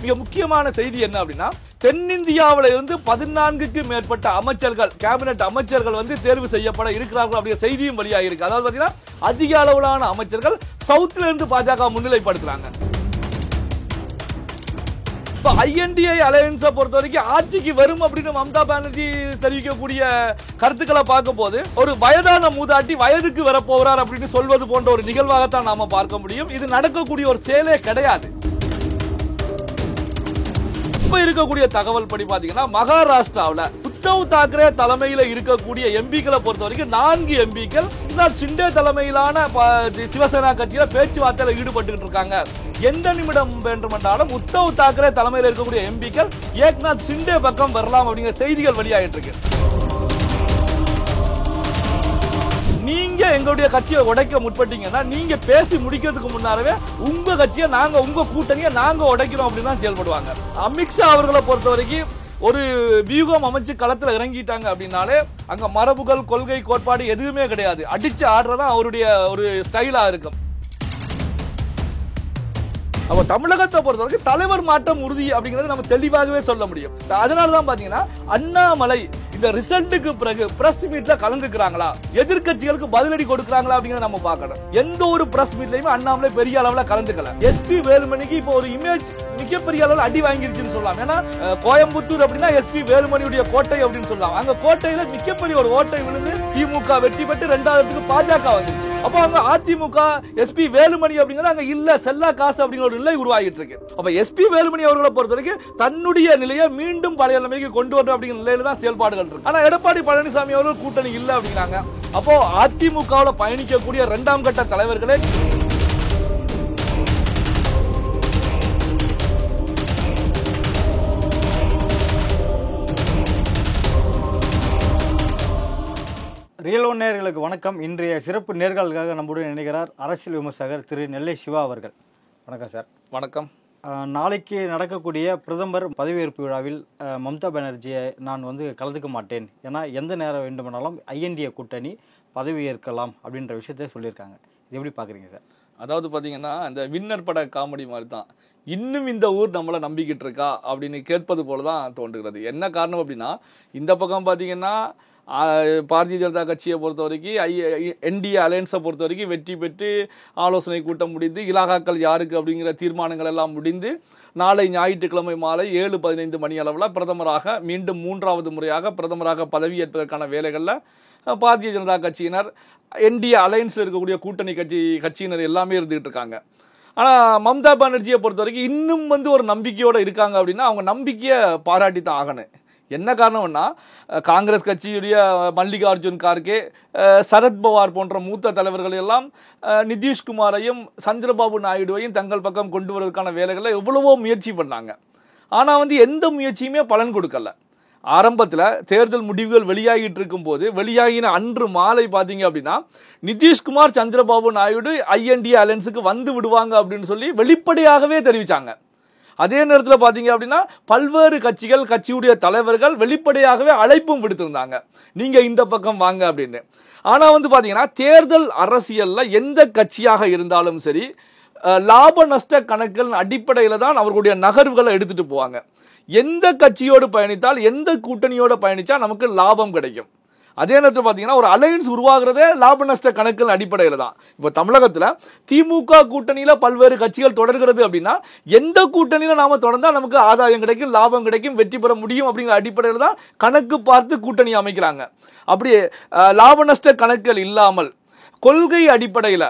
மிக முக்கியமான செய்தி என்ன அப்படின்னா, தென்னிந்தியாவில இருந்து 14க்கு மேற்பட்ட அமைச்சர்கள், கேபினட் அமைச்சர்கள் தேர்வு செய்யப்பட இருக்கிறார்கள் அப்படிங்கிற செய்தியும் வெளியாக இருக்கு. அதாவது பாத்தீங்கன்னா அதிக அளவிலான அமைச்சர்கள் சவுத்ல இருந்து பாஜக முன்னிலைப்படுத்துறாங்க. இப்ப INDA அலையன்ஸை பொறுத்த வரைக்கும் ஆட்சிக்கு வரும் அப்படின்னு மம்தா பானர்ஜி தெரிவிக்கக்கூடிய கருத்துக்களை பார்க்கும் போது ஒரு வயதான மூதாட்டி வயதுக்கு வரப்போகிறார் அப்படின்னு சொல்வது போன்ற ஒரு நிகழ்வாகத்தான் நாம பார்க்க முடியும். இது நடக்கக்கூடிய ஒரு செயலே கிடையாது. இப்ப இருக்கக்கூடிய தகவல் படி பாத்தீங்கன்னா, மகாராஷ்டிராவில் உத்தவ் தாக்கரே தலைமையில் இருக்கக்கூடிய எம்பிக்களை பொறுத்த வரைக்கும் 4 எம்பிக்கள் ஷிண்டே தலைமையிலான சிவசேனா கட்சியில பேச்சுவார்த்தையில் ஈடுபட்டு இருக்காங்க. எந்த நிமிடம் வேண்டுமென்றாலும் உத்தவ் தாக்கரே தலைமையில் இருக்கக்கூடிய எம்பிக்கள் ஏக்நாத் ஷிண்டே பக்கம் வரலாம் அப்படிங்கிற செய்திகள் வெளியாகிட்டு இருக்கு. நீங்க எங்களுடைய கட்சியை உடைக்க முற்பட்டீங்கன்னா, நீங்க பேசி முடிக்கிறதுக்கு முன்னாலே உங்க கட்சியை நாங்க, உங்க கூட்டணியை நாங்க உடைக்கிறோம் அப்படின்னு தான் செயல்படுவாங்க. அமித்ஷா அவர்களை பொறுத்த வரைக்கும் ஒரு வியூகம் அமைச்சு களத்துல இறங்கிட்டாங்க அப்படின்னாலே அங்க மரபுகள், கொள்கை, கோட்பாடு எதுவுமே கிடையாது. அடிச்சு ஆடுறதான் அவருடைய ஒரு ஸ்டைலா இருக்கும். அப்ப தமிழகத்தை பொறுத்த வரைக்கும் தலைவர் மாற்றம் உறுதி அப்படிங்கறது நம்ம தெளிவாகவே சொல்ல முடியும். அதனாலதான் பாத்தீங்கன்னா அண்ணாமலை இந்த ரிசல்ட்டுக்கு பிறகு பிரஸ் மீட்ல கலந்துக்கிறாங்களா, எதிர்கட்சிகளுக்கு பதிலடி கொடுக்கறாங்களா அப்படிங்கறத நம்ம பார்க்கணும். எந்த ஒரு பிரஸ் மீட்லயுமே அண்ணாமலை பெரிய அளவுல கலந்துக்கல. SP வேலுமணிக்கு இப்போ ஒரு இமேஜ் மிகப்பெரிய அளவுல அடி வாங்கிருச்சுன்னு சொல்லலாம். ஏன்னா கோயம்புத்தூர் அப்படின்னா SP வேலுமணியுடைய கோட்டை அப்படின்னு சொல்லலாம். அங்க கோட்டையில மிகப்பெரிய ஒரு ஓட்டை விழுந்து திமுக வெற்றி பெற்று 2வது பாஜக வந்துச்சு. அப்ப அங்க அதிமுக SP வேலுமணி அப்படிங்கிறது அங்க இல்ல, செல்லா காசு அப்படிங்கிற ஒரு நிலை உருவாகிட்டு இருக்கு. அப்ப SP வேலுமணி அவர்களை பொறுத்த வரைக்கும் தன்னுடைய நிலையை மீண்டும் பழைய நிலைமைக்கு கொண்டு வரணும் அப்படிங்கிற நிலையில தான் செயல்பாடுகள் இருக்கு. ஆனா எடப்பாடி பழனிசாமி அவர்கள் கூட்டணி இல்ல அப்படிங்கிறாங்க. அப்போ அதிமுகவில் பயணிக்கக்கூடிய 2ஆம் கட்ட தலைவர்களே ரியல் ஒன் நேயர்களுக்கு வணக்கம். இன்றைய சிறப்பு நேர்காணலுக்காக நம்முடன் இணைகிறார் அரசியல் விமர்சகர் திரு நெல்லை சிவா அவர்கள். வணக்கம் சார். வணக்கம். நாளைக்கு நடக்கக்கூடிய பிரதமர் பதவியேற்பு விழாவில் மம்தா பானர்ஜியை நான் கலந்துக்க மாட்டேன், ஏன்னா எந்த நேரம் வேண்டுமானாலும் INDA கூட்டணி பதவியேற்கலாம் அப்படின்ற விஷயத்தை சொல்லியிருக்காங்க. இது எப்படி பார்க்குறீங்க சார்? அதாவது பார்த்தீங்கன்னா, அந்த வின்னர் பட காமெடி மாதிரி தான். இன்னும் இந்த ஊர் நம்மளை நம்பிக்கிட்டு இருக்கா அப்படின்னு கேட்பது போல தான் தோன்றுகிறது. என்ன காரணம் அப்படின்னா, இந்த பக்கம் பார்த்தீங்கன்னா பாரதிய ஜனதா கட்சியை பொறுத்த வரைக்கும் NDA அலையன்ஸை பொறுத்த வரைக்கும் வெற்றி பெற்று ஆலோசனை கூட்டம் முடிந்து இலாகாக்கள் யாருக்கு அப்படிங்கிற தீர்மானங்கள் எல்லாம் முடிந்து நாளை ஞாயிற்றுக்கிழமை மாலை 7:15 மணி அளவில் பிரதமராக மீண்டும் 3வது முறையாக பிரதமராக பதவியேற்பதற்கான வேலைகளில் பாரதிய ஜனதா கட்சியினர், NDA அலையன்ஸில் இருக்கக்கூடிய கூட்டணி கட்சியினர் எல்லாமே இருந்துகிட்டு இருக்காங்க. ஆனால் மம்தா பானர்ஜியை பொறுத்த வரைக்கும் இன்னும் ஒரு நம்பிக்கையோடு இருக்காங்க அப்படின்னா அவங்க நம்பிக்கையை பாராட்டி தான் ஆகணும். என்ன காரணம்னா, காங்கிரஸ் கட்சியுடைய மல்லிகார்ஜுன் கார்கே, சரத்பவார் போன்ற மூத்த தலைவர்கள் எல்லாம் நிதிஷ்குமாரையும் சந்திரபாபு நாயுடுவையும் தங்கள் பக்கம் கொண்டு வருவதற்கான வேலைகளை எவ்வளவோ முயற்சி பண்ணாங்க. ஆனால் எந்த முயற்சியுமே பலன் கொடுக்கல. ஆரம்பத்தில் தேர்தல் முடிவுகள் வெளியாகிட்டு இருக்கும் போது, வெளியாகின அன்று மாலை பார்த்தீங்க அப்படின்னா நிதிஷ்குமார், சந்திரபாபு நாயுடு INDA அலையன்ஸுக்கு வந்து விடுவாங்க அப்படின்னு சொல்லி வெளிப்படையாகவே தெரிவித்தாங்க. அதே நேரத்தில் பார்த்தீங்க அப்படின்னா பல்வேறு கட்சியுடைய தலைவர்கள் வெளிப்படையாகவே அழைப்பும் விடுத்திருந்தாங்க, நீங்க இந்த பக்கம் வாங்க அப்படின்னு. ஆனால் பார்த்தீங்கன்னா தேர்தல் அரசியல்ல எந்த கட்சியாக இருந்தாலும் சரி, லாப நஷ்ட கணக்கின் அடிப்படையில் தான் அவர்களுடைய நகர்வுகளை எடுத்துட்டு போவாங்க. எந்த கட்சியோடு பயணித்தால், எந்த கூட்டணியோடு பயணிச்சா நமக்கு லாபம் கிடைக்கும். அதே நேரத்தில் பார்த்தீங்கன்னா ஒரு அலையன்ஸ் உருவாகிறதே லாப நஷ்ட கணக்கின் அடிப்படையில் தான். இப்போ தமிழகத்தில் திமுக கூட்டணியில் பல்வேறு கட்சிகள் தொடர்கிறது அப்படின்னா எந்த கூட்டணியில் நாம தொடர்ந்தால் நமக்கு ஆதாயம் கிடைக்கும், லாபம் கிடைக்கும், வெற்றி பெற முடியும் அப்படிங்கிற அடிப்படையில் தான் கணக்கு பார்த்து கூட்டணி அமைக்கிறாங்க. அப்படியே லாப நஷ்ட கணக்குகள் இல்லாமல் கொள்கை அடிப்படையில்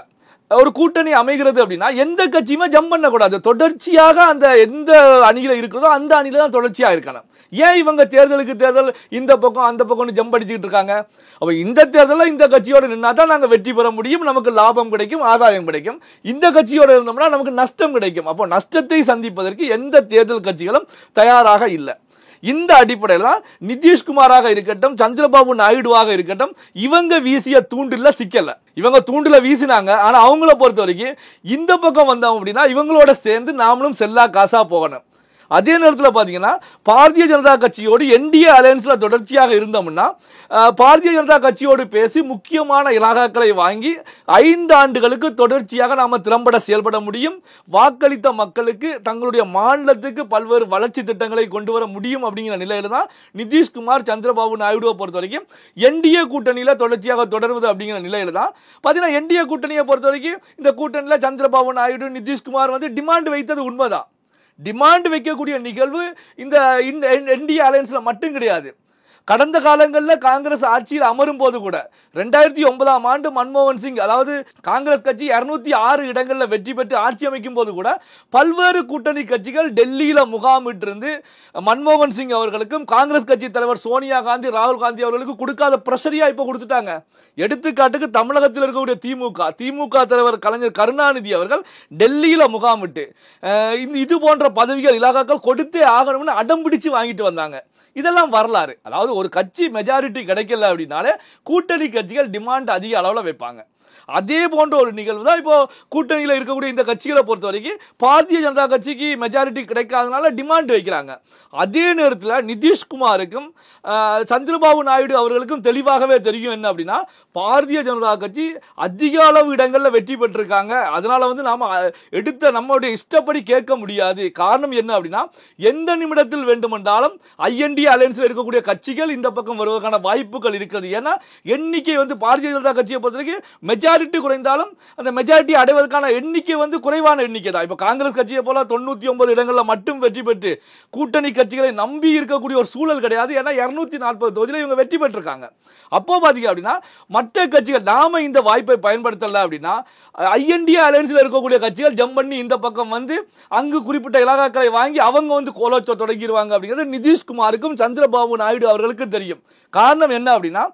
ஒரு கூட்டணி அமைகிறது அப்படின்னா எந்த கட்சியுமே ஜம்ப் பண்ணக்கூடாது. தொடர்ச்சியாக அந்த எந்த அணியில இருக்கிறதோ அந்த அணியில தான் தொடர்ச்சியாக இருக்கணும். ஏன் இவங்க தேர்தலுக்கு தேர்தல் இந்த பக்கம் அந்த பக்கம் ஜம்ப் அடிச்சுக்கிட்டு இருக்காங்க? அப்ப இந்த தேர்தலில் இந்த கட்சியோடு நின்னா தான் நாங்கள் வெற்றி பெற முடியும், நமக்கு லாபம் கிடைக்கும், ஆதாயம் கிடைக்கும். இந்த கட்சியோடு இருந்தோம்னா நமக்கு நஷ்டம் கிடைக்கும். அப்போ நஷ்டத்தை சந்திப்பதற்கு எந்த தேர்தல் கட்சிகளும் தயாராக இல்லை. இந்த அடிப்படையில் தான் நிதிஷ்குமாராக இருக்கட்டும், சந்திரபாபு நாயுடுவாக இருக்கட்டும், இவங்க வீசிய தூண்டில சிக்கல. இவங்க தூண்டில வீசினாங்க. ஆனா அவங்கள பொறுத்த வரைக்கும் இந்த பக்கம் வந்தோம் அப்படின்னா இவங்களோட சேர்ந்து நாமளும் செல்லா காசா போகணும். அதே நேரத்தில் பார்த்தீங்கன்னா பாரதிய ஜனதா கட்சியோடு என்டிஏ அலையன்ஸ்ல தொடர்ச்சியாக இருந்தோம்னா பாரதிய ஜனதா கட்சியோடு பேசி முக்கியமான இலாகாக்களை வாங்கி 5 ஆண்டுகளுக்கு தொடர்ச்சியாக நாம திறம்பட செயல்பட முடியும். வாக்களித்த மக்களுக்கு தங்களுடைய மாநிலத்துக்கு பல்வேறு வளர்ச்சி திட்டங்களை கொண்டு வர முடியும் அப்படிங்கிற நிலையில தான் நிதிஷ்குமார் சந்திரபாபு நாயுடுவை பொறுத்த வரைக்கும் என்டிஏ கூட்டணியில தொடர்ச்சியாக தொடர்வது அப்படிங்கிற நிலையில தான் பார்த்தீங்கன்னா என்டிஏ கூட்டணியை பொறுத்த வரைக்கும் இந்த கூட்டணியில் சந்திரபாபு நாயுடு நிதிஷ்குமார் வந்து டிமாண்ட் வைத்தது உண்மைதான். டிமாண்ட் வைக்கக்கூடிய நிகழ்வு இந்த என்டிஏ அலையன்ஸ்ல மட்டும் கிடையாது. கடந்த காலங்களில் காங்கிரஸ் ஆட்சியில் அமரும் போது கூட 2009ஆம் ஆண்டு மன்மோகன் சிங் அதாவது காங்கிரஸ் கட்சி 206 இடங்களில் வெற்றி பெற்று ஆட்சி அமைக்கும் போது கூட பல்வேறு கூட்டணி கட்சிகள் டெல்லியில முகாமிட்டிருந்து மன்மோகன் சிங் அவர்களுக்கும் காங்கிரஸ் கட்சி தலைவர் சோனியா காந்தி ராகுல் காந்தி அவர்களுக்கு கொடுக்காத பிரஷரியா இப்ப கொடுத்துட்டாங்க. எடுத்துக்காட்டுக்கு தமிழகத்தில் இருக்கக்கூடிய திமுக தலைவர் கலைஞர் கருணாநிதி அவர்கள் டெல்லியில முகாமிட்டு இது போன்ற பதவிகள் இலாகாக்கள் கொடுத்தே ஆகணும்னு அடம் பிடிச்சு வாங்கிட்டு வந்தாங்க. இதெல்லாம் வரலாறு. அதாவது ஒரு கட்சி மெஜாரிட்டி கிடைக்கல அப்படின்னாலே கூட்டணி கட்சிகள் டிமாண்ட் அதிக அளவில் வைப்பாங்க. அதே போன்ற ஒரு நிகழ்வு தான் இப்போ கூட்டணியில் இருக்கக்கூடிய இந்த கட்சிகளை பொறுத்த வரைக்கும் பாரதிய ஜனதா கட்சிக்கு மெஜாரிட்டி கிடைக்காதனால டிமாண்ட் வைக்கிறாங்க. அதே நேரத்தில் நிதிஷ்குமாருக்கும் சந்திரபாபு நாயுடு அவர்களுக்கும் தெளிவாகவே தெரியும் என்ன அப்படின்னா பாரதிய ஜனதா கட்சி அதிக அளவு இடங்களில் வெற்றி பெற்றிருக்காங்க. அதனால வந்து நாம எடுத்த நம்மளுடைய இஷ்டப்படி கேட்க முடியாது. காரணம் என்ன அப்படின்னா எந்த நிமிடத்தில் வேண்டுமென்றாலும் ஐஎன்டி அலையன்ஸில் இருக்கக்கூடிய கட்சிகள் இந்த பக்கம் வருவதற்கான வாய்ப்புகள் இருக்கிறது. ஏன்னா எண்ணிக்கை வந்து பாரதிய ஜனதா கட்சியை பொறுத்த வரைக்கும் மெஜாரிட்டி குறைந்தாலும் அந்த மெஜாரிட்டி அடைவதற்கான எண்ணிக்கை வந்து குறைவான எண்ணிக்கை தான். இப்போ காங்கிரஸ் கட்சியை போல 99 இடங்களில் மட்டும் வெற்றி பெற்று கூட்டணி கட்சிகளை நம்பி இருக்கக்கூடிய ஒரு சூழல் கிடையாது. ஏன்னா 240 தொகுதியில் இவங்க வெற்றி பெற்றிருக்காங்க. அப்போ பாத்தீங்க அப்படின்னா மற்ற கட்சிகள் நாம இந்த வாய்ப்பை பயன்படுத்தல அப்படின்னா ஐஎன்டிஏ அலையன்ஸ்ல இருக்கக்கூடிய கட்சிகள் ஜம்ப் பண்ணி இந்த பக்கம் வந்து அங்கு குறிப்பிட்ட இலாகாக்களை வாங்கி அவங்க வந்து கோலோச்ச தொடங்கிடுவாங்க அப்படிங்கிறது நிதிஷ்குமாருக்கும் சந்திரபாபு நாயுடு அவர்களுக்கு தெரியும். காரணம் என்ன அப்படின்னா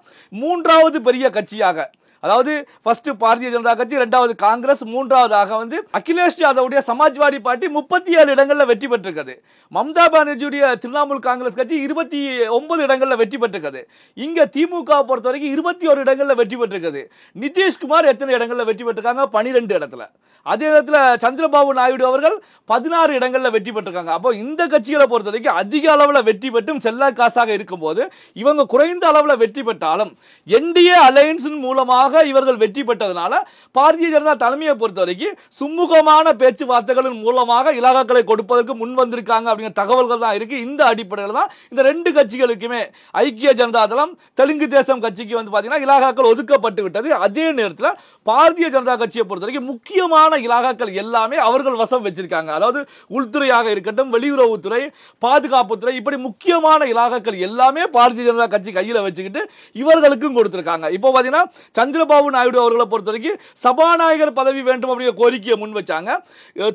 மூன்றாவது பெரிய கட்சியாக அதாவது ஃபர்ஸ்ட் பாரதிய ஜனதா கட்சி, இரண்டாவது காங்கிரஸ், மூன்றாவதாக வந்து அகிலேஷ் யாதவுடைய சமாஜ்வாடி பார்ட்டி 37 இடங்களில் வெற்றி பெற்றிருக்கிறது. மம்தா பானர்ஜியுடைய திரிணாமுல் காங்கிரஸ் கட்சி 29 இடங்களில் வெற்றி பெற்றிருக்கிறது. இங்க திமுக பொறுத்த வரைக்கும் 21 இடங்களில் வெற்றி பெற்றிருக்கிறது. நிதிஷ்குமார் எத்தனை இடங்களில் வெற்றி பெற்றிருக்காங்க? 12 இடத்துல. அதே நேரத்தில் சந்திரபாபு நாயுடு அவர்கள் 16 இடங்களில் வெற்றி பெற்றிருக்காங்க. அப்போ இந்த கட்சிகளை பொறுத்த வரைக்கும் அதிக அளவில் வெற்றி பெற்றும் செல்லா காசாக இருக்கும் போது இவங்க குறைந்த அளவில் வெற்றி பெற்றாலும் என்டிஏ அலையன்ஸின் மூலமாக இவர்கள் வெற்றி பெற்றதனால பாரதிய ஜனதா தலைமையை பொறுத்த வரைக்கும் சுமூகமான பேச்சுவார்த்தைகளின் மூலமாக இலாகாக்களை கொடுப்பதற்கு முன் வந்திருக்காங்க அப்படிங்கிற தகவல்கள் தான் இருக்கு. இந்த அடிப்படையில் தான் இந்த ரெண்டு கட்சிகளுக்குமே ஐக்கிய ஜனதா தளம், தெலுங்கு தேசம் கட்சிக்கு வந்து பாத்தீங்கன்னா இலாகாக்கள் ஒதுக்கப்பட்டு விட்டது. அதே நேரத்தில் பாரதிய ஜனதா கட்சியை பொறுத்த வரைக்கும் முக்கியமான இலாகாக்கள் எல்லாமே அவர்கள் வசம் வச்சிருக்காங்க. அதாவது உள்துறையாக இருக்கட்டும், வெளியுறவுத்துறை, பாதுகாப்புத்துறை, இப்படி முக்கியமான இலாகாக்கள் எல்லாமே பாரதிய ஜனதா கட்சி கையில் வச்சுக்கிட்டு இவர்களுக்கும் கொடுத்திருக்காங்க. இப்போ பாத்தீங்கன்னா சந்திரபாபு நாயுடு அவர்களை பொறுத்த வரைக்கும் சபாநாயகர் பதவி வேண்டும் அப்படிங்கிற கோரிக்கையை முன் வச்சாங்க.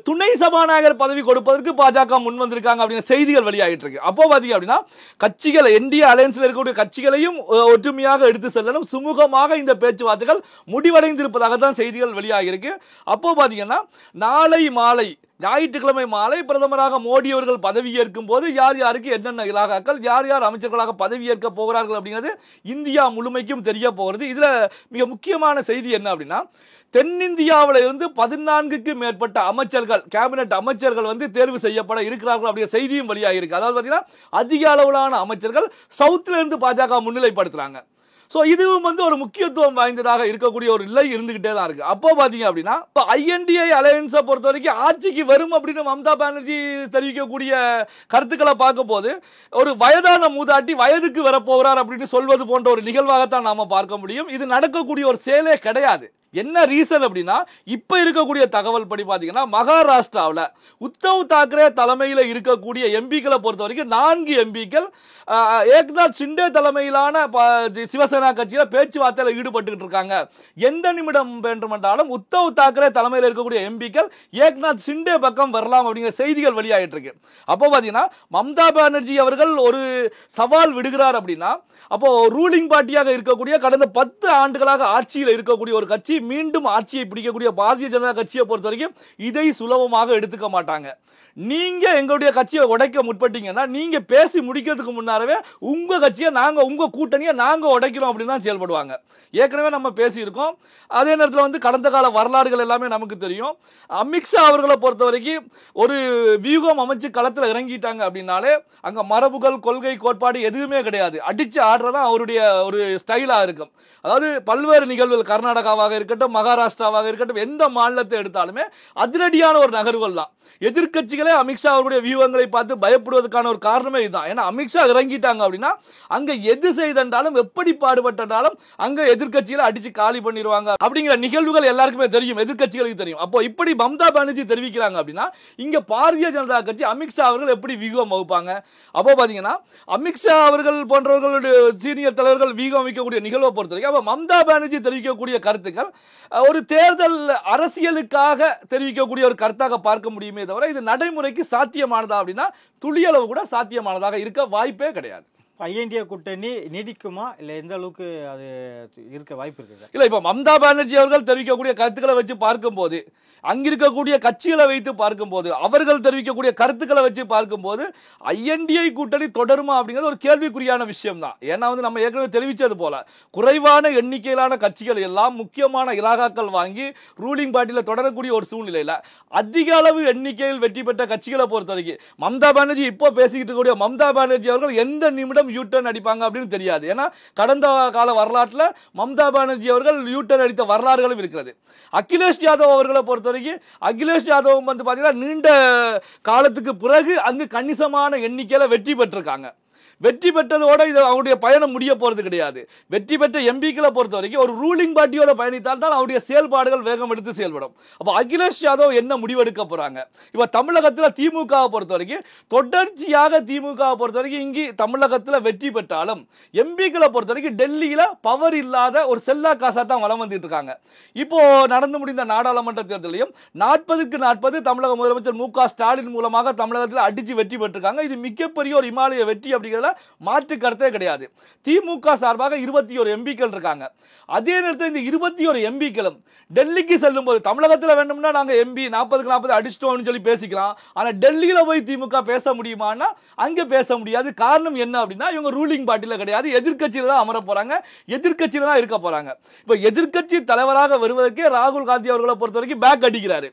துணை சபாநாயகர் பதவி கொடுப்பதற்கு பாஜக முன் வந்திருக்காங்க அப்படிங்கிற செய்திகள் வெளியாகிட்டு இருக்கு. அப்போ பாத்தீங்க அப்படின்னா கட்சிகள் என்டிஏ அலையன்ஸ்ல இருக்கக்கூடிய கட்சிகளையும் ஒற்றுமையாக எடுத்து செல்லணும், சுமூகமாக இந்த பேச்சுவார்த்தைகள் முடிவடைந்திருப்பதாக தான் செய்திகள் வெளியாகி இருக்கு. அப்போ பாத்தீங்கன்னா நாளை மாலை ஞாயிற்றுக்கிழமை மாலை பிரதமராக மோடி அவர்கள் பதவியேற்கும் போது யார் யாருக்கு என்னென்ன இலாகாக்கள், யார் யார் அமைச்சர்களாக பதவியேற்க போகிறார்கள் அப்படிங்கிறது இந்தியா முழுமைக்கும் தெரிய போகிறது. இதுல மிக முக்கியமான செய்தி என்ன அப்படின்னா தென்னிந்தியாவில் இருந்து 14க்கு மேற்பட்ட அமைச்சர்கள், கேபினெட் அமைச்சர்கள் வந்து தேர்வு செய்யப்பட இருக்கிறார்கள் அப்படிங்கிற செய்தியும் வெளியாக இருக்கு. அதாவது பாத்தீங்கன்னா அதிக அளவிலான அமைச்சர்கள் சவுத்ல இருந்து பாஜக முன்னிலைப்படுத்துறாங்க. சோ இதுவும் வந்து ஒரு முக்கியத்துவம் வாய்ந்ததாக இருக்கக்கூடிய ஒரு நிலை இருந்துகிட்டே தான் இருக்கு. அப்போ பாத்தீங்க அப்படின்னா ஐஎன்டிஏ அலையன்ஸை பொறுத்த வரைக்கும் ஆட்சிக்கு வரும் அப்படின்னு மம்தா பானர்ஜி தெரிவிக்கக்கூடிய கருத்துக்களை பார்க்க போது ஒரு வயதான மூதாட்டி வயதுக்கு வரப்போகிறார் அப்படின்னு சொல்வது போன்ற ஒரு நிகழ்வாகத்தான் நாம பார்க்க முடியும். இது நடக்கக்கூடிய ஒரு செயலே கிடையாது. என்ன ரீசன் அப்படின்னா இப்ப இருக்கக்கூடிய தகவல் படி பாத்தீங்கன்னா மகாராஷ்டிராவில் உத்தவ் தாக்கரே தலைமையில் இருக்கக்கூடிய எம்பிக்களை பொறுத்த வரைக்கும் 4 எம்பிக்கள் ஏக்நாத் ஷிண்டே தலைமையிலான சிவசேனா கட்சியில பேச்சுவார்த்தையில் ஈடுபட்டு இருக்காங்க. எந்த நிமிடம் வேண்டுமென்றாலும் உத்தவ் தாக்கரே தலைமையில் இருக்கக்கூடிய எம்பிக்கள் ஏக்நாத் ஷிண்டே பக்கம் வரலாம் அப்படிங்கிற செய்திகள் வெளியாகிட்டு இருக்கு. அப்போ பாத்தீங்கன்னா மம்தா பானர்ஜி அவர்கள் ஒரு சவால் விடுகிறார் அப்படின்னா அப்போ ரூலிங் பார்ட்டியாக இருக்கக்கூடிய கடந்த 10 ஆண்டுகளாக ஆட்சியில் இருக்கக்கூடிய ஒரு கட்சி மீண்டும் ஆட்சியை பிடிக்கக்கூடிய பாரதிய ஜனதா கட்சியை பொறுத்த வரைக்கும் இதை சுலபமாக எடுத்துக்க மாட்டாங்க. நீங்க எங்களுடைய கட்சியை உடைக்க முற்பட்டீங்கன்னா நீங்க பேசி முடிக்கிறதுக்கு முன்னாரவே உங்க கட்சியை நாங்க, உங்க கூட்டணியை நாங்க உடைக்கிறோம் அப்படின்னு தான் செயல்படுவாங்க. ஏற்கனவே நம்ம பேசியிருக்கோம். அதே நேரத்தில் வந்து கடந்த கால வரலாறுகள் எல்லாமே நமக்கு தெரியும். அமித்ஷா அவர்களை பொறுத்த வரைக்கும் ஒரு வியூகம் அமைச்சு களத்தில் இறங்கிட்டாங்க அப்படின்னாலே அங்க மரபுகள், கொள்கை, கோட்பாடு எதுவுமே கிடையாது. அடிச்சு ஆடுறதான் அவருடைய ஒரு ஸ்டைலா இருக்கும். அதாவது பல்வேறு நிகழ்வுகள், கர்நாடகாவாக இருக்கட்டும், மகாராஷ்டிராவாக இருக்கட்டும், எந்த மாநிலத்தை எடுத்தாலுமே அதிரடியான ஒரு நகர்வுகள் தான். எதிர்க்கட்சிகளே அமித்ஷா அவருடைய வியூகங்களை பார்த்து பயப்படுவதற்கான ஒரு காரணமே இதுதான். ஏன்னா அமித்ஷா இறங்கிட்டாங்க அப்படின்னா அங்க எது செய்தாலும், எப்படி பாடுபட்டாலும் அங்க எதிர்க்கட்சிகளை அடிச்சு காலி பண்ணிடுவாங்க அப்படிங்கிற நிகழ்வுகள் எல்லாருக்குமே தெரியும், எதிர்க்கட்சிகளுக்கு தெரியும். அப்போ இப்படி மம்தா பானர்ஜி தெரிவிக்கிறாங்க அப்படின்னா இங்க பாரதிய ஜனதா கட்சி அமித்ஷா அவர்கள் எப்படி வியூகம் வகுப்பாங்க? அப்போ பாத்தீங்கன்னா அமித்ஷா அவர்கள் போன்றவர்களுடைய சீனியர் தலைவர்கள் வியூகம் வைக்கக்கூடிய நிகழ்வை பொறுத்த வரைக்கும் மம்தா பானர்ஜி தெரிவிக்கக்கூடிய கருத்துக்கள் ஒரு தேர்தல் அரசியலுக்காக தெரிவிக்கக்கூடிய ஒரு கருத்தாக பார்க்க முடியுமே தவிர இது நடைமுறைக்கு சாத்தியமானதா அப்படின்னா துளியளவு கூட சாத்தியமானதாக இருக்க வாய்ப்பே கிடையாது. ஐஎன்டிஏ கூட்டணி நீடிக்குமா இல்ல எந்த அளவுக்கு அது இருக்க வாய்ப்பு இருக்கு? இல்ல, இப்ப மம்தா பானர்ஜி அவர்கள் தெரிவிக்கக்கூடிய கருத்துக்களை வச்சு பார்க்கும்போது, அங்கிருக்கக்கூடிய கட்சிகளை வைத்து பார்க்கும்போது, அவர்கள் தெரிவிக்கக்கூடிய கருத்துக்களை வச்சு பார்க்கும்போது ஐஎன்டிஏ கூட்டணி தொடருமா அப்படிங்கிறது ஒரு கேள்விக்குறியான விஷயம் தான். ஏன்னா வந்து நம்ம ஏற்கனவே தெரிவித்தது போல குறைவான எண்ணிக்கையிலான கட்சிகள் எல்லாம் முக்கியமான இலாகாக்கள் வாங்கி ரூலிங் பார்ட்டியில தொடரக்கூடிய ஒரு சூழ்நிலையில அதிக அளவு எண்ணிக்கையில் வெற்றி பெற்ற கட்சிகளை பொறுத்த வரைக்கும் மம்தா பானர்ஜி இப்போ பேசிக்கிட்டு இருக்கக்கூடிய மம்தா பானர்ஜி அவர்கள் எந்த நிமிடம் யூட்டர்ன் அடிப்பாங்க அப்படின்னு தெரியாது. ஏன்னா கடந்த கால வரலாற்றில் மம்தா பானர்ஜி அவர்கள் யூட்டர்ன் அடித்த வரலாறுகளும் இருக்கிறது. அகிலேஷ் யாதவ் அவர்களை பொறுத்த வரைக்கும் அகிலேஷ் யாதவ் வந்து பாத்தீங்கன்னா நீண்ட காலத்துக்கு பிறகு அங்கு கணிசமான எண்ணிக்கையில வெற்றி பெற்றிருக்காங்க. வெற்றி பெற்றதோட இது அவருடைய பயணம் முடிய போறது கிடையாது. வெற்றி பெற்ற எம்பிக்களை பொறுத்த வரைக்கும் ஒரு ரூலிங் பார்ட்டியோட பயணித்தால் தான் அவருடைய செயல்பாடுகள் வேகம் எடுத்து செயல்படும். அப்ப அகிலேஷ் யாதவ் என்ன முடிவெடுக்க போறாங்க? இப்ப தமிழகத்தில் திமுகவை பொறுத்த வரைக்கும் தொடர்ச்சியாக திமுகவை பொறுத்த வரைக்கும் இங்கு தமிழகத்தில் வெற்றி பெற்றாலும் எம்பிக்களை பொறுத்த வரைக்கும் டெல்லியில பவர் இல்லாத ஒரு செல்லா காசா தான் வலம் வந்துட்டு இருக்காங்க. இப்போ நடந்து முடிந்த நாடாளுமன்ற தேர்தலையும் 40க்கு 40 தமிழக முதலமைச்சர் மு.க. ஸ்டாலின் மூலமாக தமிழகத்தில் அடிச்சு வெற்றி பெற்றிருக்காங்க. இது மிகப்பெரிய ஒரு இமாலய வெற்றி அப்படிங்கிறது மாற்று கருத்தே கிடையாது. திமுக சார்பாக 21 எம்பிக்கள் இருக்காங்க. அதே நேரத்தில் இந்த 21 எம்பிக்களும் டெல்லிக்கு செல்லும் போது தமிழகத்தில் வேண்டும்னா நாங்க எம்பி 40க்கு 40 அடிச்சிட்டோம்னு சொல்லி பேசிக்கலாம். ஆனா டெல்லியில போய் திமுக பேச முடியுமான்னா அங்க பேச முடியாது. காரணம் என்ன அப்படின்னா இவங்க ரூலிங் பார்ட்டில கிடையாது, எதிர்க்கட்சியில தான் அமர போறாங்க, எதிர்க்கட்சியில தான் இருக்க போறாங்க. இப்ப எதிர்க்கட்சி தலைவராக வருவதற்கே ராகுல் காந்தி அவர்களை பொறுத்த வரைக்கும் பேக் அடிக்கிறாரு.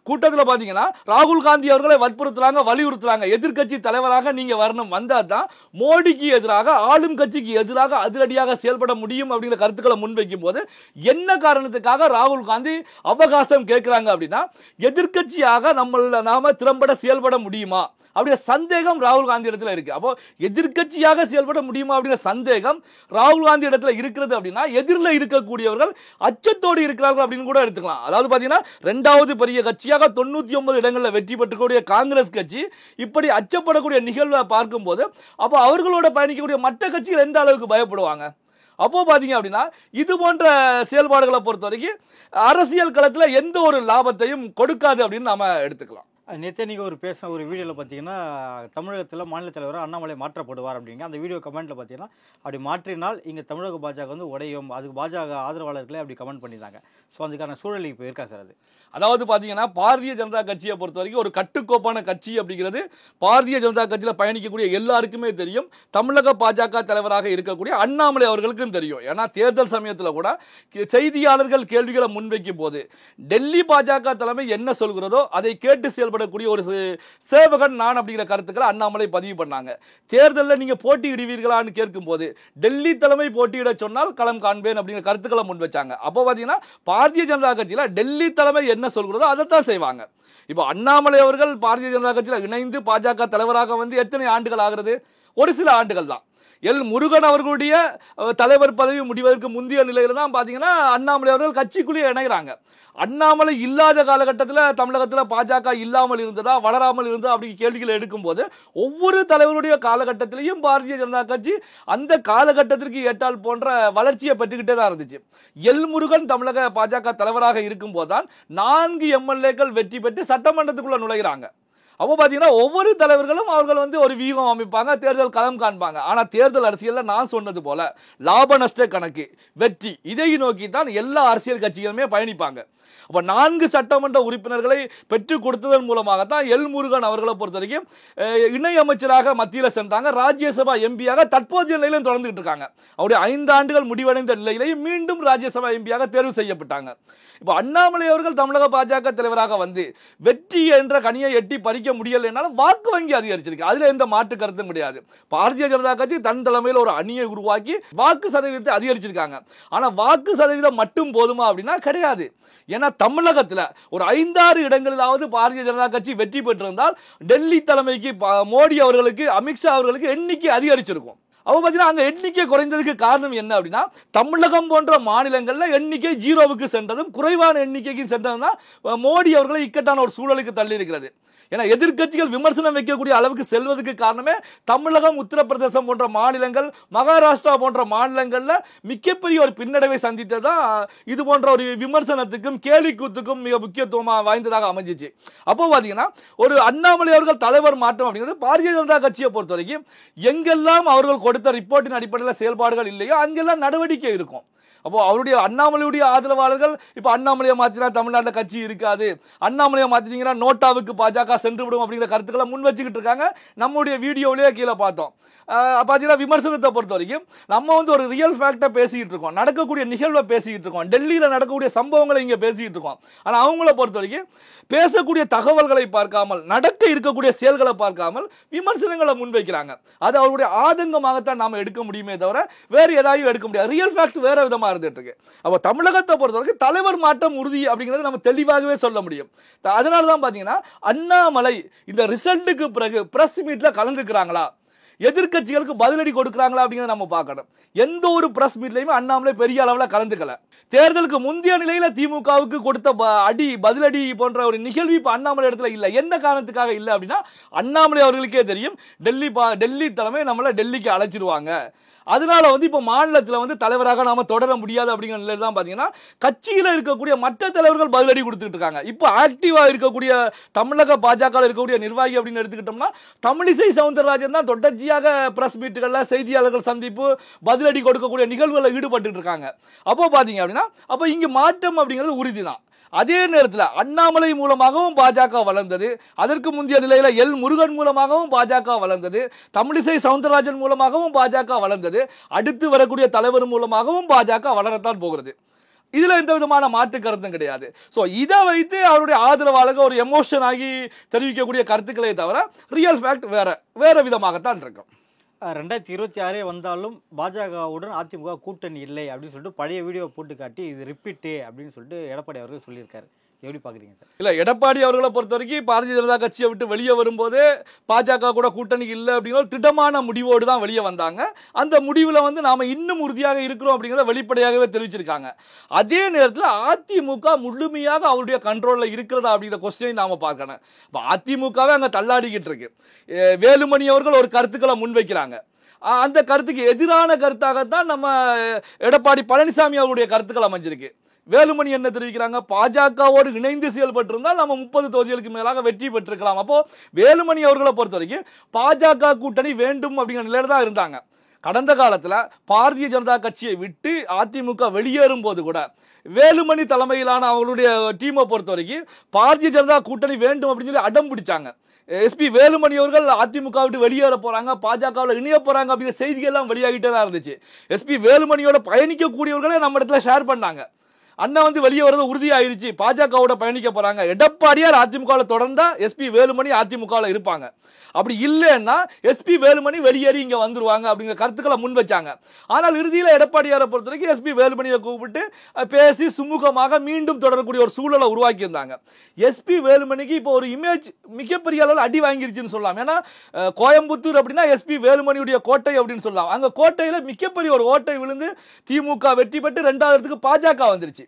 கூட்டத்தில் பாத்தீங்கன்னா ராகுல் காந்தி அவர்களை வற்புறுத்துறாங்க, வலியுறுத்துறாங்க, எதிர்க்கட்சி தலைவராக நீங்க வரணும், வந்தா தான் மோடிக்கு எதிராக ஆளும் கட்சிக்கு எதிராக அதிரடியாக செயல்பட முடியும் அப்படிங்கிற கருத்துக்களை முன்வைக்கும் போது என்ன காரணத்துக்காக ராகுல் காந்தி அவகாசம் கேட்கிறாங்க அப்படின்னா எதிர்க்கட்சியாக நாம திறம்பட செயல்பட முடியுமா அப்படிங்கிற சந்தேகம் ராகுல் காந்தி இடத்துல இருக்கு. அப்போ எதிர்க்கட்சியாக செயல்பட முடியுமா அப்படிங்கிற சந்தேகம் ராகுல் காந்தி இடத்துல இருக்கிறது அப்படின்னா எதிரில் இருக்கக்கூடியவர்கள் அச்சத்தோடு இருக்கிறார்கள் அப்படின்னு கூட எடுத்துக்கலாம். அதாவது பாத்தீங்கன்னா 2வது பெரிய கட்சியாக 99 இடங்களில் வெற்றி பெற்றக்கூடிய காங்கிரஸ் கட்சி இப்படி அச்சப்படக்கூடிய நிகழ்வை பார்க்கும்போது அப்போ அவர்களோட பயணிக்கக்கூடிய மற்ற கட்சிகள் எந்த அளவுக்கு பயப்படுவாங்க? அப்போ பாத்தீங்க அப்படின்னா இது போன்ற செயல்பாடுகளை பொறுத்த வரைக்கும் அரசியல் களத்தில் எந்த ஒரு லாபத்தையும் கொடுக்காது அப்படின்னு நாம எடுத்துக்கலாம். நேற்று நீங்கள் பேசின ஒரு வீடியோவில் பார்த்தீங்கன்னா தமிழகத்தில் மாநில தலைவர் அண்ணாமலை மாற்றப்படுவார் அப்படிங்க. அந்த வீடியோ கமெண்ட்டில் பார்த்தீங்கன்னா அப்படி மாற்றினால் இங்கே தமிழக பாஜக வந்து உடையும், அதுக்கு பாஜக ஆதரவாளர்களே அப்படி கமெண்ட் பண்ணியிருந்தாங்க. ஸோ அதுக்கான சூழல் இப்போ இருக்கா சார்? அது அதாவது பார்த்தீங்கன்னா பாரதிய ஜனதா கட்சியை பொறுத்த வரைக்கும் ஒரு கட்டுக்கோப்பான கட்சி அப்படிங்கிறது பாரதிய ஜனதா கட்சியில் பயணிக்கக்கூடிய எல்லாருக்குமே தெரியும். தமிழக பாஜக தலைவராக இருக்கக்கூடிய அண்ணாமலை அவர்களுக்கும் தெரியும். ஏன்னா தேர்தல் சமயத்தில் கூட செய்தியாளர்கள் கேள்விகளை முன்வைக்கும் போது டெல்லி பாஜக தலைமை என்ன சொல்கிறதோ அதை கேட்டு செயல்படக்கூடிய ஒரு சேவகன் நான் அப்படிங்கிற கருத்துக்களை அண்ணாமலை பதிவு பண்ணாங்க. தேர்தலில் நீங்க போட்டியிடுவீர்களான்னு கேட்கும் போது டெல்லி தலைமை போட்டியிட சொன்னால் களம் காண்பேன் அப்படிங்கிற கருத்துக்களை முன் வச்சாங்க. அப்போ பார்த்தீங்கன்னா பாரதிய ஜனதா கட்சியில் டெல்லி தலைமை என்ன சொல்கிறதோ அதைத்தான் செய்வாங்க. இப்போ அண்ணாமலை அவர்கள் பாரதிய ஜனதா கட்சியில் இணைந்து பாஜக தலைவராக வந்து எத்தனை ஆண்டுகள் ஆகிறது? ஒரு சில ஆண்டுகள் தான். முருகன் அவர்களுடைய தலைவர் பதவி முடிவதற்கு முந்தைய நிலையில தான் பாத்தீங்கன்னா அண்ணாமலை அவர்கள் கட்சிக்குள்ளே இணைகிறாங்க. அண்ணாமலை இல்லாத காலகட்டத்தில் தமிழகத்தில் பாஜக இல்லாமல் இருந்ததா, வளராமல் இருந்ததா அப்படி கேள்விகளை எடுக்கும் போது ஒவ்வொரு தலைவருடைய காலகட்டத்திலையும் பாரதிய ஜனதா கட்சி அந்த காலகட்டத்திற்கு ஏற்றால் போன்ற வளர்ச்சியை பெற்றுக்கிட்டே தான் இருந்துச்சு. முருகன் தமிழக பாஜக தலைவராக இருக்கும் போதுதான் 4 எம்எல்ஏக்கள் வெற்றி பெற்று சட்டமன்றத்துக்குள்ள நுழைகிறாங்க. அப்போ பார்த்தீங்கன்னா ஒவ்வொரு தலைவர்களும் அவர்கள் வந்து ஒரு வியூகம் அமைப்பாங்க, தேர்தல் களம் காண்பாங்க. ஆனால் தேர்தல் அரசியலில் நான் சொன்னது போல லாப நஷ்ட கணக்கு, வெற்றி, இதை நோக்கி தான் எல்லா அரசியல் கட்சிகளுமே பயணிப்பாங்க. அப்போ 4 சட்டமன்ற உறுப்பினர்களை பெற்றுக் கொடுத்ததன் மூலமாகத்தான் எல் முருகன் அவர்களை பொறுத்த வரைக்கும் இணை அமைச்சராக மத்தியில் சென்றாங்க. ராஜ்யசபா எம்பியாக தற்போதைய நிலையிலும் தொடர்ந்துட்டு இருக்காங்க. அவருடைய 5 ஆண்டுகள் முடிவடைந்த நிலையிலேயே மீண்டும் ராஜ்யசபா எம்பியாக தேர்வு செய்யப்பட்டாங்க. இப்போ அண்ணாமலை அவர்கள் தமிழக பாஜக தலைவராக வந்து வெற்றி என்ற கனியை எட்டி பறிக்க முடியலைன்னாலும் வாக்கு வங்கி அதிகரிச்சிருக்கு. அதுல எந்த மாற்று கருத்தும் கிடையாது. பாரதிய ஜனதா கட்சி தன் தலைமையில் ஒரு அணியை உருவாக்கி வாக்கு சதவீதத்தை அதிகரிச்சிருக்காங்க. ஆனா வாக்கு சதவீதம் மட்டும் போதுமா அப்படின்னா கிடையாது. ஏன்னா தமிழகத்தில் ஒரு 5-6 இடங்களிலாவது பாரதிய ஜனதா கட்சி வெற்றி பெற்றிருந்தால் டெல்லி தலைமைக்கு மோடி அவர்களுக்கு, அமித்ஷா அவர்களுக்கு எண்ணிக்கை அதிகரிச்சிருக்கும். அப்போ பார்த்தீங்கன்னா அங்கே எண்ணிக்கை குறைந்ததுக்கு காரணம் என்ன அப்படின்னா தமிழகம் போன்ற மாநிலங்களில் எண்ணிக்கை 0க்கு சென்றதும் குறைவான எண்ணிக்கைக்கு சென்றதும் தான் மோடி அவர்களை இக்கட்டான ஒரு சூழலுக்கு தள்ளி இருக்கிறது. ஏன்னா எதிர்கட்சிகள் விமர்சனம் வைக்கக்கூடிய அளவுக்கு செல்வதற்கு காரணமே தமிழகம், உத்தரப்பிரதேசம் போன்ற மாநிலங்கள், மகாராஷ்டிரா போன்ற மாநிலங்களில் மிகப்பெரிய ஒரு பின்னடைவை சந்தித்ததா இது போன்ற ஒரு விமர்சனத்துக்கும் கேலிக்கூத்துக்கும் மிக முக்கியத்துவமாக வாய்ந்ததாக அமைஞ்சிச்சு. அப்போ பார்த்தீங்கன்னா ஒரு அண்ணாமலை அவர்கள் தலைவர் மாற்றம் அப்படிங்கிறது பாரதிய ஜனதா கட்சியை பொறுத்த வரைக்கும் எங்கெல்லாம் அவர்கள் கொடுத்த ரிப்போர்ட்டின் அடிப்படையில் செயல்பாடுகள் இல்லையோ அங்கெல்லாம் நடவடிக்கை இருக்கும். அப்போ அவருடைய அண்ணாமலையுடைய ஆதரவாளர்கள் இப்போ அண்ணாமலையை மாற்றினா தமிழ்நாட்டில் கட்சி இருக்காது, அண்ணாமலையை மாற்றினீங்கன்னா நோட்டாவுக்கு பாஜக சென்று விடும் அப்படிங்கிற கருத்துக்களை முன் வச்சுக்கிட்டு இருக்காங்க. நம்முடைய வீடியோவிலேயே கீழே பார்த்தோம். பார்த்தீங்கன்னா விமர்சனத்தை பொறுத்த வரைக்கும் நம்ம வந்து ஒரு ரியல் ஃபேக்டை பேசிக்கிட்டு இருக்கோம், நடக்கக்கூடிய நிகழ்வை பேசிக்கிட்டு இருக்கோம், டெல்லியில் நடக்கக்கூடிய சம்பவங்களை இங்கே பேசிக்கிட்டு இருக்கோம். ஆனால் அவங்கள பொறுத்த வரைக்கும் பேசக்கூடிய தகவல்களை பார்க்காமல், நடக்க இருக்கக்கூடிய செயல்களை பார்க்காமல் விமர்சனங்களை முன்வைக்கிறாங்க. அது அவருடைய ஆதங்கமாகத்தான் நாம் எடுக்க முடியுமே தவிர வேறு ஏதாவது எடுக்க முடியாது. ரியல் ஃபேக்ட் வேற விதமாக இருந்துட்டு இருக்கு. அப்போ தமிழகத்தை பொறுத்த வரைக்கும் தலைவர் மாற்றம் உறுதி அப்படிங்கிறது நம்ம தெளிவாகவே சொல்ல முடியும். அதனால தான் பார்த்தீங்கன்னா அண்ணாமலை இந்த ரிசல்ட்டுக்கு பிறகு பிரஸ் மீட்ல கலந்துக்கிறாங்களா, எதிர்கட்சிகளுக்கு பதிலடி கொடுக்கிறாங்களா அப்படிங்கிறத நம்ம பார்க்கணும். எந்த ஒரு பிரஸ் மீட்லையுமே அண்ணாமலை பெரிய அளவில் கலந்துக்கல. தேர்தலுக்கு முந்தைய நிலையில திமுகவுக்கு கொடுத்த பதிலடி போன்ற ஒரு நிகழ்வு இப்ப அண்ணாமலை இடத்துல இல்ல. என்ன காரணத்துக்காக இல்ல அப்படின்னா அண்ணாமலை அவர்களுக்கே தெரியும் டெல்லி தலைமை நம்மள டெல்லிக்கு அழைச்சிருவாங்க, அதனால வந்து இப்ப மாநிலத்தில் வந்து தலைவராக நாம தொடர முடியாது அப்படிங்கிற நிலையில தான் பாத்தீங்கன்னா கட்சியில இருக்கக்கூடிய மற்ற தலைவர்கள் பதிலடி கொடுத்துட்டு இருக்காங்க. இப்போ ஆக்டிவா இருக்கக்கூடிய தமிழக பாஜக இருக்கக்கூடிய நிர்வாகி அப்படின்னு எடுத்துக்கிட்டோம்னா தமிழிசை சவுந்தரராஜன் தான் தொடர்ச்சியாக பிரஸ் மீட்டுகள்ல செய்தியாளர்கள் சந்திப்பு பதிலடி கொடுக்கக்கூடிய நிகழ்வுகளில் ஈடுபட்டு இருக்காங்க. அப்போ பாத்தீங்க அப்படின்னா அப்போ இங்க மாற்றம் அப்படிங்கிறது உறுதிதான். அதே நேரத்தில் அண்ணாமலை மூலமாகவும் பாஜக வளர்ந்தது, அதற்கு முந்தைய நிலையில எல் முருகன் மூலமாகவும் பாஜக வளர்ந்தது, தமிழிசை சவுந்தரராஜன் மூலமாகவும் பாஜக வளர்ந்தது, அடுத்து வரக்கூடிய தலைவர் மூலமாகவும் பாஜக வளரத்தான் போகிறது. இதுல எந்த விதமான மாற்று கருத்தும் கிடையாது. சோ இதை வைத்து அவருடைய ஆதரவாளர்கள் ஒரு எமோஷன் ஆகி தெரிவிக்கக்கூடிய கருத்துக்களை தவிர ரியல் ஃபேக்ட் வேற விதமாகத்தான் இருக்கும். 2026 வந்தாலும் பாஜகவுடன் அதிமுக கூட்டணி இல்லை அப்படின்னு சொல்லிட்டு பழைய வீடியோ போட்டு காட்டி இது ரிப்பீட்டு அப்படின்னு சொல்லிட்டு எடப்பாடி அவர்கள் சொல்லியிருக்காரு. எப்படி பாக்குறீங்க சார்? இல்ல, எடப்பாடி அவர்களை பொறுத்த வரைக்கும் பாரதிய ஜனதா கட்சியை விட்டு வெளியே வரும்போது பாஜக கூட கூட்டணி இல்லை அப்படிங்கிற திடமான முடிவோடு தான் வெளியே வந்தாங்க. அந்த முடிவுல வந்து நாம இன்னும் உறுதியாக இருக்கிறோம் அப்படிங்கிறத வெளிப்படையாகவே தெரிவிச்சிருக்காங்க. அதே நேரத்தில் அதிமுக முழுமையாக அவருடைய கண்ட்ரோல்ல இருக்கிறதா அப்படிங்கிற கொஸ்டினை நாம பார்க்கணும். அதிமுகவே அங்க தள்ளாடிக்கிட்டு இருக்கு. வேலுமணி அவர்கள் ஒரு கருத்துக்களை முன்வைக்கிறாங்க. அந்த கருத்துக்கு எதிரான கருத்தாகத்தான் நம்ம எடப்பாடி பழனிசாமி அவருடைய கருத்துக்கள் அமைஞ்சிருக்கு. வேலுமணி என்ன தெரிவிக்கிறாங்க, பாஜகவோடு இணைந்து செயல்பட்டிருந்தால் நம்ம 30 தொகுதிகளுக்கு மேலாக வெற்றி பெற்றிருக்கலாம். அப்போ வேலுமணி அவர்களை பொறுத்த வரைக்கும் பாஜக கூட்டணி வேண்டும் அப்படிங்கிற நிலையில தான் இருந்தாங்க. கடந்த காலத்தில் பாரதிய ஜனதா கட்சியை விட்டு அதிமுக வெளியேறும் போது கூட வேலுமணி தலைமையிலான அவங்களுடைய டீமை பொறுத்த வரைக்கும் பாரதிய ஜனதா கூட்டணி வேண்டும் அப்படின்னு சொல்லி அடம் பிடிச்சாங்க. எஸ்பி வேலுமணி அவர்கள் அதிமுக விட்டு வெளியேற போறாங்க, பாஜகவில் இணைய போறாங்க அப்படிங்கிற செய்திகள் எல்லாம் வெளியாகிட்டே தான் இருந்துச்சு. எஸ்பி வேலுமணியோட பயணிக்கக்கூடியவர்களே நம்ம இடத்துல ஷேர் பண்ணாங்க. அண்ணா வந்து வெளியே வரது உறுதியாயிருச்சு, பாஜகவோட பயணிக்க போறாங்க, எடப்பாடியார் அதிமுகவில் தொடர்ந்தா எஸ்பி வேலுமணி அதிமுகவில் இருப்பாங்க, அப்படி இல்லைன்னா எஸ்பி வேலுமணி வெளியேறி இங்க வந்துருவாங்க அப்படிங்கிற கருத்துக்களை முன் வச்சாங்க. ஆனால் இறுதியில் எடப்பாடியாரை பொறுத்த வரைக்கும் எஸ்பி வேலுமணியை கூப்பிட்டு பேசி சுமூகமாக மீண்டும் தொடரக்கூடிய ஒரு சூழலை உருவாக்கி இருந்தாங்க. எஸ்பி வேலுமணிக்கு இப்போ ஒரு இமேஜ் மிகப்பெரிய அளவில் அடி வாங்கிருச்சுன்னு சொல்லலாம். ஏன்னா கோயம்புத்தூர் அப்படின்னா எஸ்பி வேலுமணியுடைய கோட்டை அப்படின்னு சொல்லலாம். அங்க கோட்டையில மிகப்பெரிய ஒரு ஓட்டை விழுந்து திமுக வெற்றி பெற்று 2வது இடத்துக்கு பாஜக வந்துருச்சு.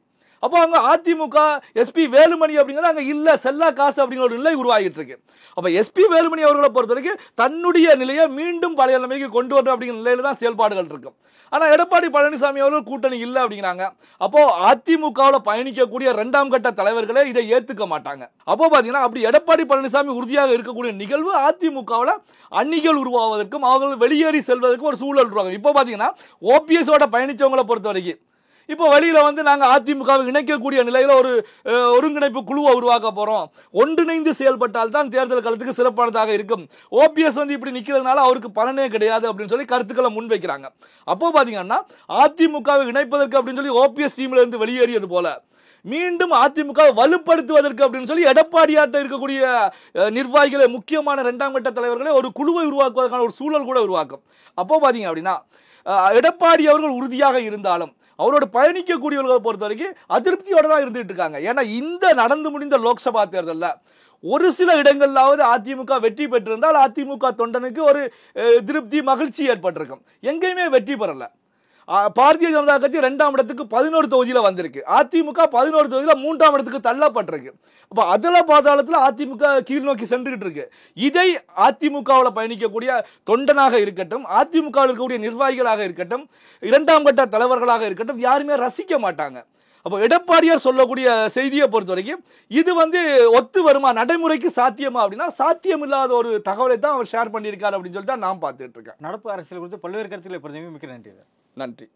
அப்போ அங்க அதிமுக எஸ்பி வேலுமணி அப்படிங்கிறது அங்க இல்ல, செல்லா காசு அப்படிங்கிற ஒரு நிலை உருவாகிட்டு இருக்கு. அப்ப எஸ்பி வேலுமணி அவர்களை பொறுத்த வரைக்கும் தன்னுடைய நிலையை மீண்டும் பழைய நிலைமைக்கு கொண்டு வரணும் அப்படிங்கிற நிலையில தான் செயல்பாடுகள் இருக்கும். ஆனா எடப்பாடி பழனிசாமி அவர்கள் கூட்டணி இல்ல அப்படிங்கிறாங்க. அப்போ அதிமுகவில் பயணிக்கக்கூடிய 2ஆம் கட்ட தலைவர்களே இதை ஏத்துக்க மாட்டாங்க. அப்போ பாத்தீங்கன்னா அப்படி எடப்பாடி பழனிசாமி உறுதியாக இருக்கக்கூடிய நிகழ்வு அதிமுகவில் அணிகள் உருவாவதற்கும் அவர்கள் வெளியேறி செல்வதற்கும் ஒரு சூழல் உருவாகும். இப்போ பாத்தீங்கன்னா ஓபிஎஸ் ஓட பயணிச்சவங்களை பொறுத்த வரைக்கும் இப்போ வெளியில வந்து நாங்க அதிமுகவை இணைக்கக்கூடிய நிலையில ஒரு ஒருங்கிணைப்பு குழுவை உருவாக்க போறோம், ஒன்றிணைந்து செயல்பட்டால் தான் தேர்தல் காலத்துக்கு சிறப்பானதாக இருக்கும், ஓபிஎஸ் வந்து இப்படி நிக்கிறதுனால அவருக்கு பலனே கிடையாது அப்படின்னு சொல்லி கருத்துக்களை முன்வைக்கிறாங்க. அப்போ பாத்தீங்கன்னா அதிமுகவை இணைப்பதற்கு அப்படின்னு சொல்லி ஓபிஎஸ் டீம்ல இருந்து வெளியேறியது போல மீண்டும் அதிமுக வலுப்படுத்துவதற்கு அப்படின்னு சொல்லி எடப்பாடியாட்ட இருக்கக்கூடிய நிர்வாகிகளை, முக்கியமான 2ஆம் கட்ட தலைவர்களை ஒரு குழுவை உருவாக்குவதற்கான ஒரு சூழல் கூட உருவாக்கும். அப்போ பாத்தீங்க அப்படின்னா எடப்பாடி அவர்கள் உறுதியாக இருந்தாலும் அவரோட பயணிக்கக்கூடியவர்களை பொறுத்த வரைக்கும் அதிருப்தியோட தான் இருந்துட்டு இருக்காங்க. ஏன்னா இந்த நடந்து முடிந்த லோக்சபா தேர்தலில் ஒரு சில இடங்களாவது அதிமுக வெற்றி பெற்றிருந்தால் அதிமுக தொண்டனுக்கு ஒரு திருப்தி, மகிழ்ச்சி ஏற்பட்டிருக்கும். எங்கேயுமே வெற்றி பெறல. பாரதிய ஜனதா கட்சி 2ஆம் இடத்துக்கு 11 தொகுதியில வந்திருக்கு, அதிமுக 11 தொகுதியில 3ஆம் இடத்துக்கு தள்ளப்பட்டிருக்கு. அப்ப அதுல பாதாளத்தில் அதிமுக கீழ் நோக்கி சென்றுகிட்டு இருக்கு. இதை அதிமுகவில் பயணிக்கக்கூடிய தொண்டனாக இருக்கட்டும், அதிமுகவில் இருக்கக்கூடிய நிர்வாகிகளாக இருக்கட்டும், 2ஆம் கட்ட தலைவர்களாக இருக்கட்டும், யாருமே ரசிக்க மாட்டாங்க. அப்போ எடப்பாடியார் சொல்லக்கூடிய செய்தியை பொறுத்த வரைக்கும் இது வந்து ஒத்து வருமா, நடைமுறைக்கு சாத்தியமா அப்படின்னா சாத்தியம் இல்லாத ஒரு தகவலை தான் அவர் ஷேர் பண்ணியிருக்காரு அப்படின்னு சொல்லி தான் நான் பார்த்துட்டு இருக்கேன். நடப்பு அரசியல் குறித்து பல்வேறு கருத்துக்களை பிரதிநிதி மிக்க நன்றி. நன்றி.